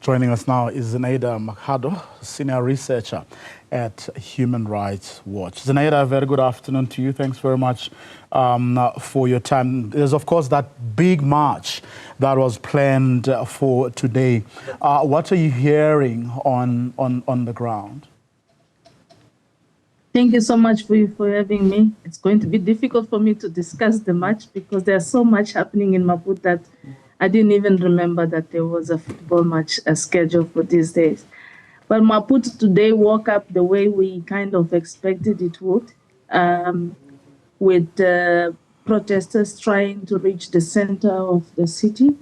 Joining us now is Zenaida Machado, senior researcher at Human Rights Watch. Zenaida, a very good afternoon to you. Thanks very much for your time. There's, of course, that big march that was planned for today. What are you hearing on the ground? Thank you so much for having me. It's going to be difficult for me to discuss the match because there's so much happening in Maputo that I didn't even remember that there was a football match scheduled for these days. But Maputo today woke up the way we kind of expected it would, with protesters trying to reach the center of the city,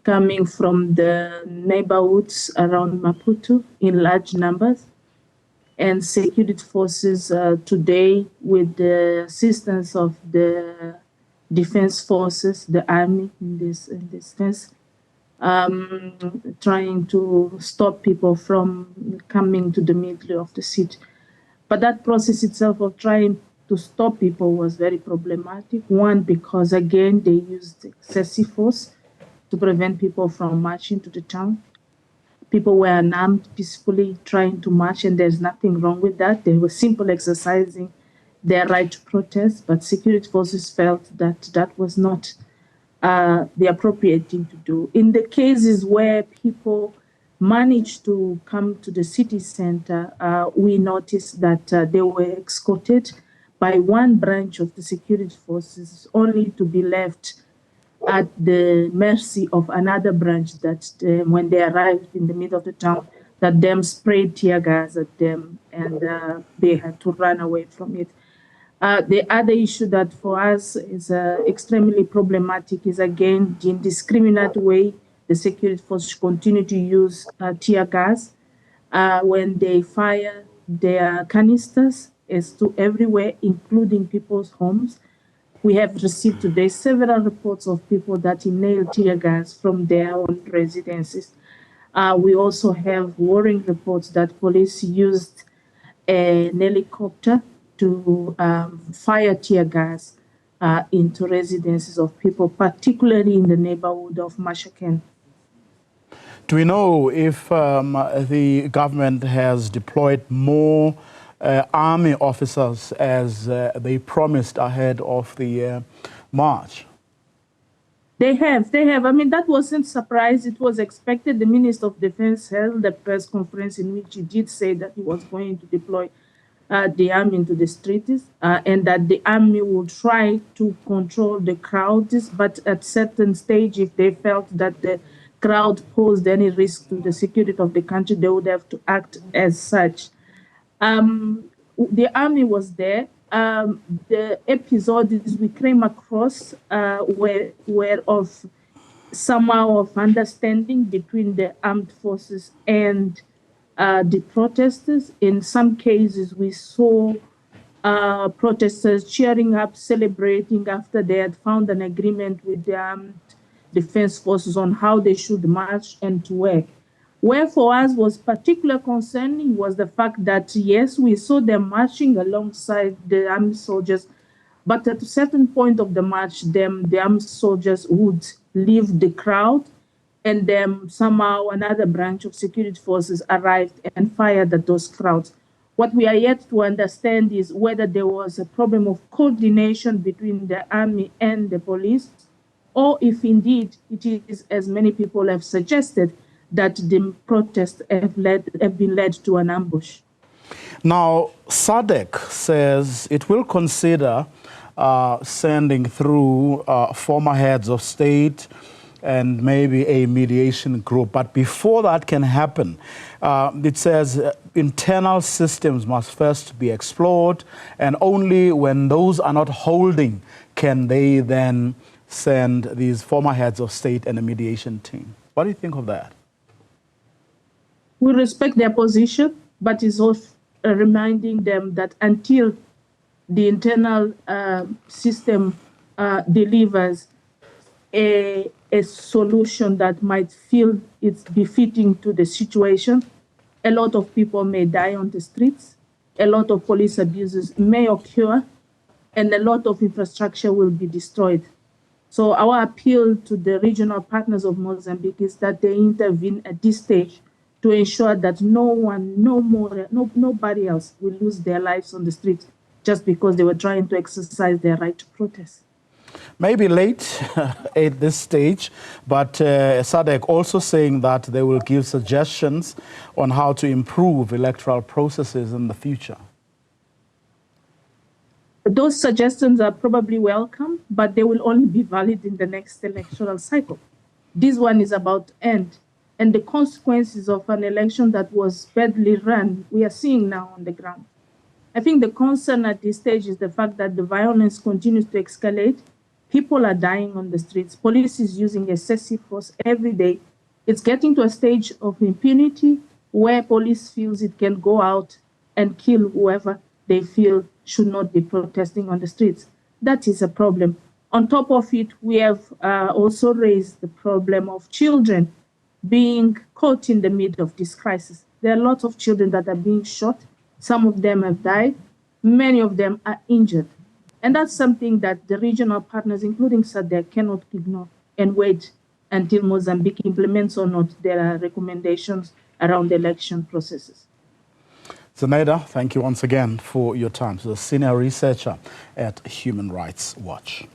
coming from the neighborhoods around Maputo in large numbers. And security forces today, with the assistance of the defense forces, the army in this sense, trying to stop people from coming to the middle of the city. But that process itself of trying to stop people was very problematic. One, because again, they used excessive force to prevent people from marching to the town. People were unarmed, peacefully trying to march, and there's nothing wrong with that. They were simply exercising their right to protest, but security forces felt that that was not the appropriate thing to do. In the cases where people managed to come to the city center, we noticed that they were escorted by one branch of the security forces, only to be left at the mercy of another branch that when they arrived in the middle of the town, that them sprayed tear gas at them, and they had to run away from it. The other issue that for us is extremely problematic is, again, the indiscriminate way the security forces continue to use tear gas when they fire their canisters as to everywhere, including people's homes. We have received today several reports of people that inhaled tear gas from their own residences. We also have worrying reports that police used an helicopter to fire tear gas into residences of people, particularly in the neighborhood of Mashaken. Do we know if the government has deployed more army officers as they promised ahead of the march? They have. I mean, that wasn't surprise. It was expected. The Minister of Defense held a press conference in which he did say that he was going to deploy the army into the streets and that the army would try to control the crowds, but at certain stage, if they felt that the crowd posed any risk to the security of the country, they would have to act as such. The army was there. The episodes we came across were of somehow of understanding between the armed forces and the protesters. In some cases, we saw protesters cheering up, celebrating after they had found an agreement with the armed defense forces on how they should march and to where. Where for us was particularly concerning was the fact that, yes, we saw them marching alongside the armed soldiers, but at a certain point of the march, the armed soldiers would leave the crowd, and then somehow another branch of security forces arrived and fired at those crowds. What we are yet to understand is whether there was a problem of coordination between the army and the police, or if indeed it is, as many people have suggested, that the protests have been led to an ambush. Now, SADC says it will consider sending through former heads of state and maybe a mediation group. But before that can happen, it says internal systems must first be explored, and only when those are not holding can they then send these former heads of state and a mediation team. What do you think of that? We respect their position, but it's also reminding them that until the internal system delivers a solution that might feel it's befitting to the situation, a lot of people may die on the streets, a lot of police abuses may occur, and a lot of infrastructure will be destroyed. So our appeal to the regional partners of Mozambique is that they intervene at this stage to ensure that nobody else will lose their lives on the street just because they were trying to exercise their right to protest. Maybe late at this stage, but SADC also saying that they will give suggestions on how to improve electoral processes in the future. Those suggestions are probably welcome, but they will only be valid in the next electoral cycle. This one is about to end, and the consequences of an election that was badly run, we are seeing now on the ground. I think the concern at this stage is the fact that the violence continues to escalate. People are dying on the streets. Police is using excessive force every day. It's getting to a stage of impunity where police feels it can go out and kill whoever they feel should not be protesting on the streets. That is a problem. On top of it, we have also raised the problem of children being caught in the middle of this crisis. There are lots of children that are being shot. Some of them have died. Many of them are injured. And that's something that the regional partners, including SADC, cannot ignore and wait until Mozambique implements or not their recommendations around election processes. Zenaida, thank you once again for your time. She's a senior researcher at Human Rights Watch.